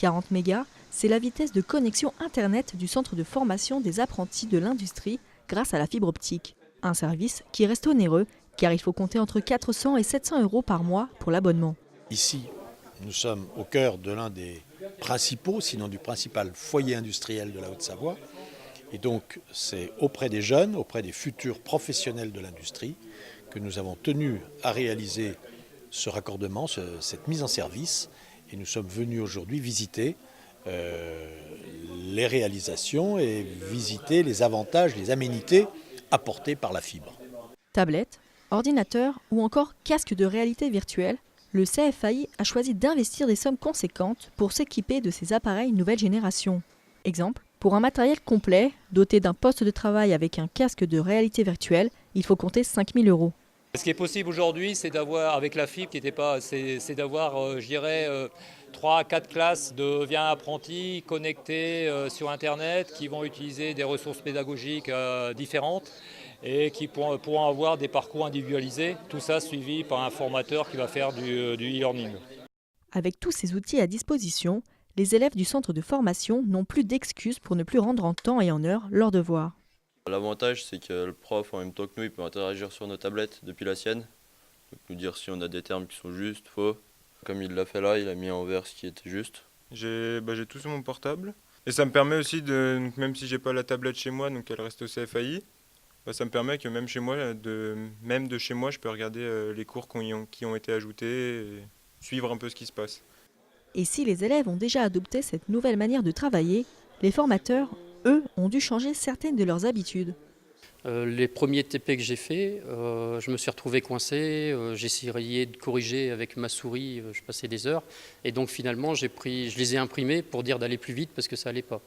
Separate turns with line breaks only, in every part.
40 mégas, c'est la vitesse de connexion Internet du centre de formation des apprentis de l'industrie grâce à la fibre optique. Un service qui reste onéreux car il faut compter entre 400 et 700 € par mois pour l'abonnement.
Ici, nous sommes au cœur de l'un des principaux, sinon du principal foyer industriel de la Haute-Savoie. Et donc, c'est auprès des jeunes, auprès des futurs professionnels de l'industrie, que nous avons tenu à réaliser ce raccordement, cette mise en service. Et nous sommes venus aujourd'hui visiter les réalisations et visiter les avantages, les aménités apportées par la fibre.
Tablette, ordinateur ou encore casque de réalité virtuelle, le CFAI a choisi d'investir des sommes conséquentes pour s'équiper de ces appareils nouvelle génération. Exemple, pour un matériel complet, doté d'un poste de travail avec un casque de réalité virtuelle, il faut compter 5 000 €.
Ce qui est possible aujourd'hui, c'est d'avoir, avec la fibre, c'est d'avoir, je dirais, 3 à 4 classes de apprentis connectés sur Internet qui vont utiliser des ressources pédagogiques différentes et qui pourront avoir des parcours individualisés, tout ça suivi par un formateur qui va faire du e-learning.
Avec tous ces outils à disposition, les élèves du centre de formation n'ont plus d'excuses pour ne plus rendre en temps et en heure leurs devoirs.
L'avantage, c'est que le prof, en même temps que nous, il peut interagir sur nos tablettes depuis la sienne. Il peut nous dire si on a des termes qui sont justes, faux. Comme il l'a fait là, il a mis en vert ce qui était juste.
J'ai tout sur mon portable. Et ça me permet aussi, même si j'ai pas la tablette chez moi, donc elle reste au CFAI, ça me permet que même de chez moi, je peux regarder les cours qui ont été ajoutés et suivre un peu ce qui se passe.
Et si les élèves ont déjà adopté cette nouvelle manière de travailler, les formateurs, eux, ont dû changer certaines de leurs habitudes.
Les premiers TP que j'ai faits, je me suis retrouvé coincé, j'ai essayé de corriger avec ma souris, je passais des heures. Et donc finalement, je les ai imprimés pour dire d'aller plus vite parce que ça n'allait pas.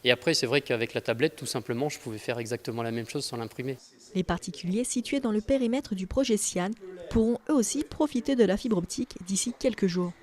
Et après, c'est vrai qu'avec la tablette, tout simplement, je pouvais faire exactement la même chose sans l'imprimer.
Les particuliers situés dans le périmètre du projet SIAN pourront eux aussi profiter de la fibre optique d'ici quelques jours.